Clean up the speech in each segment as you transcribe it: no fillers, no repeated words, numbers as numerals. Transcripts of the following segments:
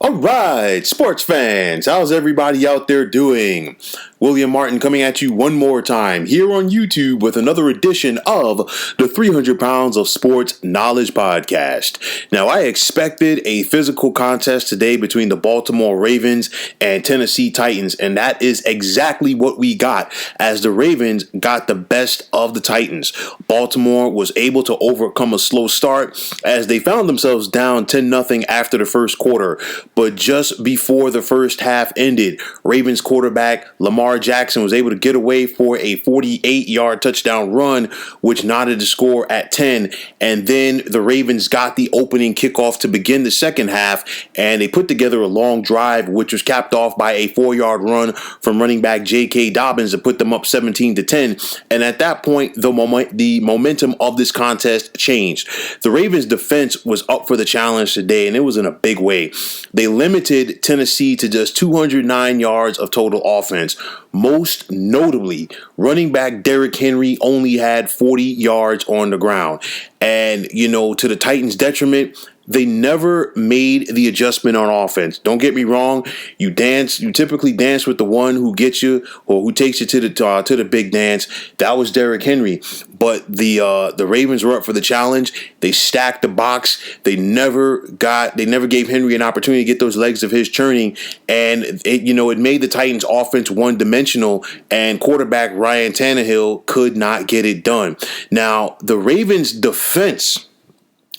All right, sports fans, how's everybody out there doing? William Martin coming at you one more time here on YouTube with another edition of the 300 Pounds of Sports Knowledge Podcast. Now, I expected a physical contest today between the Baltimore Ravens and Tennessee Titans, and that is exactly what we got, as the Ravens got the best of the Titans. Baltimore was able to overcome a slow start as they found themselves down 10-0 after the first quarter. But just before the first half ended, Ravens quarterback Lamar Jackson was able to get away for a 48-yard touchdown run, which knotted the score at 10. And then the Ravens got the opening kickoff to begin the second half, and they put together a long drive, which was capped off by a 4-yard run from running back J.K. Dobbins to put them up 17-10. And at that point, the momentum of this contest changed. The Ravens defense was up for the challenge today, and it was in a big way. They limited Tennessee to just 209 yards of total offense. Most notably, running back Derrick Henry only had 40 yards on the ground. And, to the Titans' detriment, they never made the adjustment on offense. Don't get me wrong. You typically dance with the one who gets you or who takes you to the big dance. That was Derrick Henry. But the Ravens were up for the challenge. They stacked the box. They never gave Henry an opportunity to get those legs of his churning. And it made the Titans offense one-dimensional, and quarterback Ryan Tannehill could not get it done. Now, the Ravens defense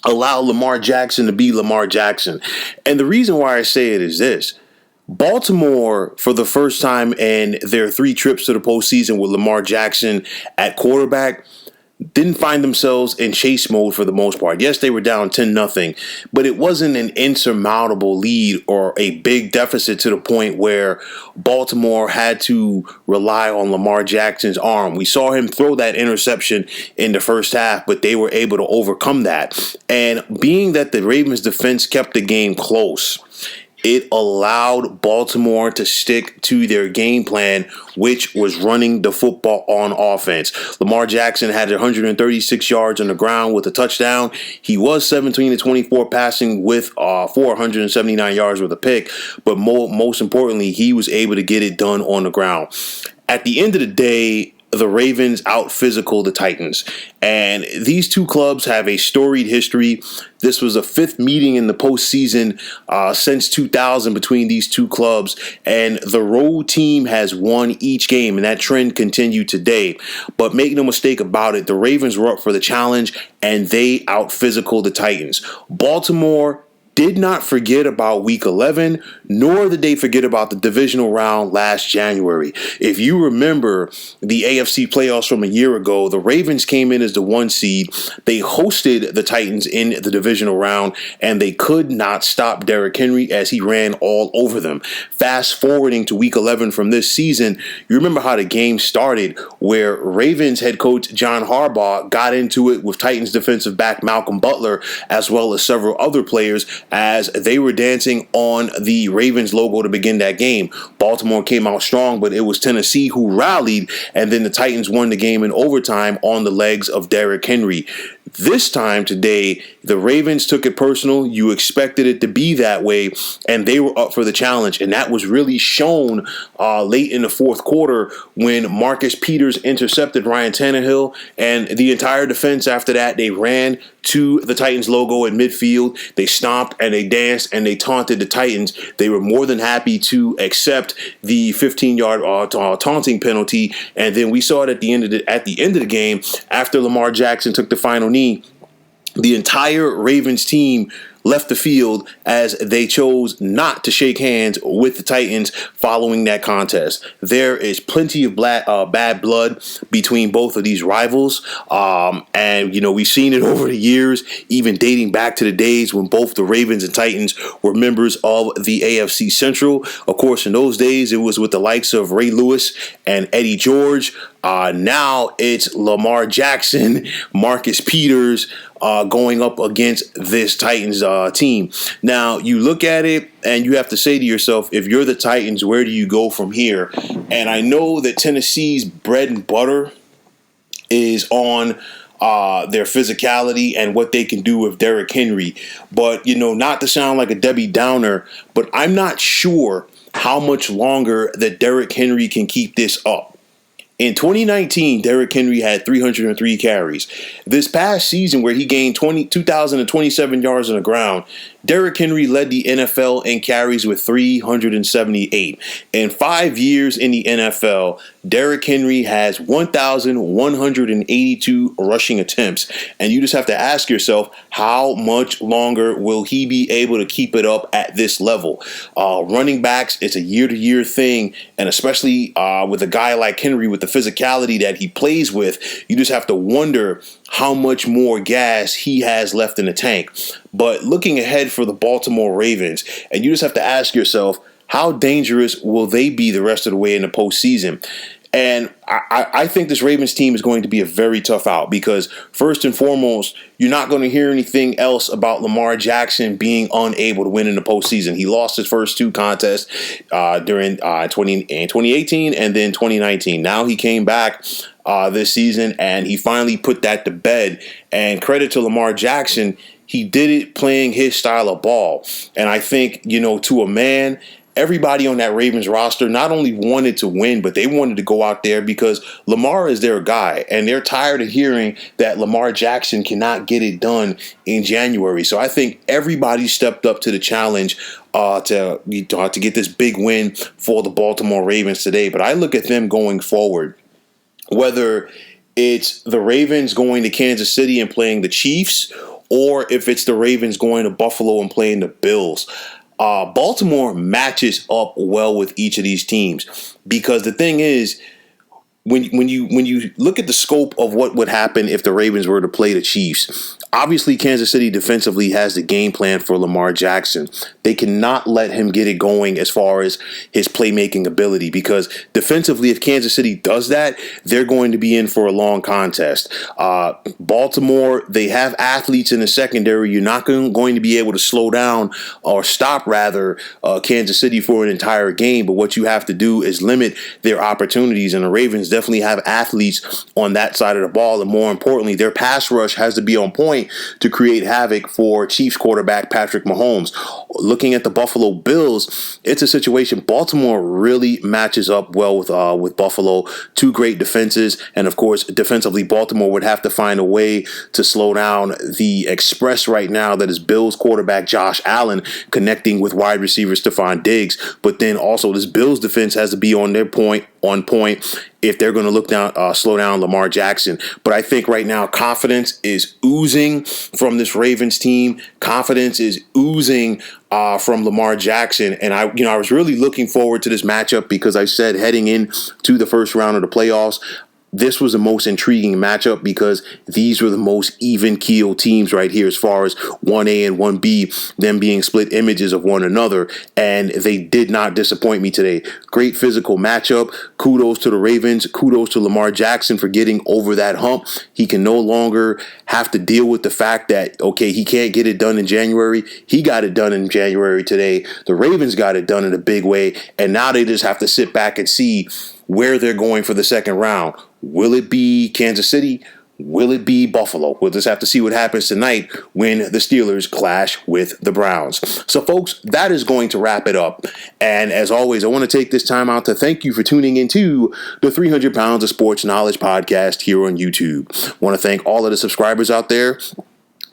allow Lamar Jackson to be Lamar Jackson. And the reason why I say it is this. Baltimore, for the first time in their 3 trips to the postseason with Lamar Jackson at quarterback, didn't find themselves in chase mode for the most part. Yes, they were down 10-0, but it wasn't an insurmountable lead or a big deficit to the point where Baltimore had to rely on Lamar Jackson's arm. We saw him throw that interception in the first half, but they were able to overcome that. And being that the Ravens defense kept the game close, it allowed Baltimore to stick to their game plan, which was running the football on offense. Lamar Jackson had 136 yards on the ground with a touchdown. He was 17-24 passing with 479 yards with a pick, but most importantly, he was able to get it done on the ground. At the end of the day, the Ravens out-physical the Titans. And these two clubs have a storied history. This was a 5th meeting in the postseason since 2000 between these two clubs. And the road team has won each game, and that trend continued today. But make no mistake about it, the Ravens were up for the challenge, and they out-physical the Titans. Baltimore did not forget about Week 11, nor did they forget about the divisional round last January. If you remember the AFC playoffs from a year ago, the Ravens came in as the 1 seed. They hosted the Titans in the divisional round, and they could not stop Derrick Henry as he ran all over them. Fast forwarding to Week 11 from this season, you remember how the game started, where Ravens head coach John Harbaugh got into it with Titans defensive back Malcolm Butler, as well as several other players, as they were dancing on the Ravens logo to begin that game. Baltimore came out strong, but it was Tennessee who rallied, and then the Titans won the game in overtime on the legs of Derrick Henry. This time today, the Ravens took it personal. You expected it to be that way, and they were up for the challenge. And that was really shown late in the fourth quarter when Marcus Peters intercepted Ryan Tannehill, and the entire defense after that, they ran to the Titans logo in midfield. They stomped and they danced and they taunted the Titans. They were more than happy to accept the 15-yard taunting penalty. And then we saw it at the end of the game, after Lamar Jackson took the final knee, the entire Ravens team left the field as they chose not to shake hands with the Titans following that contest. There is plenty of bad blood between both of these rivals. And we've seen it over the years, even dating back to the days when both the Ravens and Titans were members of the AFC Central. Of course, in those days, it was with the likes of Ray Lewis and Eddie George. Now it's Lamar Jackson, Marcus Peters, going up against this Titans team. Now, you look at it and you have to say to yourself, if you're the Titans, where do you go from here? And I know that Tennessee's bread and butter is on their physicality and what they can do with Derrick Henry. But, not to sound like a Debbie Downer, but I'm not sure how much longer that Derrick Henry can keep this up. In 2019, Derrick Henry had 303 carries. This past season, where he gained 2,027 yards on the ground, Derrick Henry led the NFL in carries with 378. In 5 years in the NFL, Derrick Henry has 1,182 rushing attempts. And you just have to ask yourself, how much longer will he be able to keep it up at this level? Running backs, it's a year-to-year thing. And especially with a guy like Henry, with the physicality that he plays with, you just have to wonder how much more gas he has left in the tank. But looking ahead for the Baltimore Ravens, and you just have to ask yourself, how dangerous will they be the rest of the way in the postseason? And I think this Ravens team is going to be a very tough out because, first and foremost, you're not going to hear anything else about Lamar Jackson being unable to win in the postseason. He lost his first two contests during 2018 and then 2019. Now he came back this season and he finally put that to bed. And credit to Lamar Jackson, he did it playing his style of ball. And I think, to a man, everybody on that Ravens roster not only wanted to win, but they wanted to go out there because Lamar is their guy. And they're tired of hearing that Lamar Jackson cannot get it done in January. So I think everybody stepped up to the challenge to get this big win for the Baltimore Ravens today. But I look at them going forward, whether it's the Ravens going to Kansas City and playing the Chiefs, or if it's the Ravens going to Buffalo and playing the Bills. Baltimore matches up well with each of these teams because the thing is, when you look at the scope of what would happen if the Ravens were to play the Chiefs, obviously Kansas City defensively has the game plan for Lamar Jackson. They cannot let him get it going as far as his playmaking ability because defensively, if Kansas City does that, they're going to be in for a long contest. Baltimore, they have athletes in the secondary. You're not going to be able to slow down or stop, rather, Kansas City for an entire game. But what you have to do is limit their opportunities, and the Ravens definitely have athletes on that side of the ball. And more importantly, their pass rush has to be on point to create havoc for Chiefs quarterback Patrick Mahomes. Looking at the Buffalo Bills, it's a situation. Baltimore really matches up well with Buffalo. Two great defenses, and of course, defensively, Baltimore would have to find a way to slow down the express right now that is Bills quarterback Josh Allen connecting with wide receiver Stephon Diggs. But then also, this Bills defense has to be on point if they're going to slow down Lamar Jackson. But I think right now confidence is oozing from this Ravens team. Confidence is oozing from Lamar Jackson. And I was really looking forward to this matchup because I said heading into the first round of the playoffs, this was the most intriguing matchup because these were the most even-keeled teams right here as far as 1A and 1B, them being split images of one another, and they did not disappoint me today. Great physical matchup. Kudos to the Ravens. Kudos to Lamar Jackson for getting over that hump. He can no longer have to deal with the fact that, okay, he can't get it done in January. He got it done in January today. The Ravens got it done in a big way, and now they just have to sit back and see where they're going for the second round. Will it be Kansas City? Will it be Buffalo? We'll just have to see what happens tonight when the Steelers clash with the Browns. So, folks, that is going to wrap it up. And as always, I want to take this time out to thank you for tuning into the 300 Pounds of Sports Knowledge podcast here on YouTube. I want to thank all of the subscribers out there.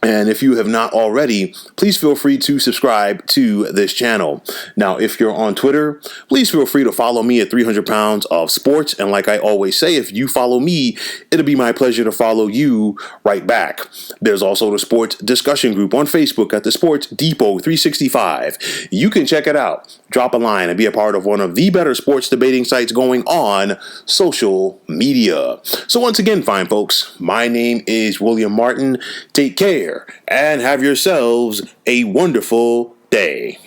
And if you have not already, please feel free to subscribe to this channel. Now, if you're on Twitter, please feel free to follow me at 300 Pounds of Sports. And like I always say, if you follow me, it'll be my pleasure to follow you right back. There's also the sports discussion group on Facebook at the Sports Depot 365. You can check it out. Drop a line and be a part of one of the better sports debating sites going on social media. So once again, fine folks, my name is William Martin. Take care and have yourselves a wonderful day.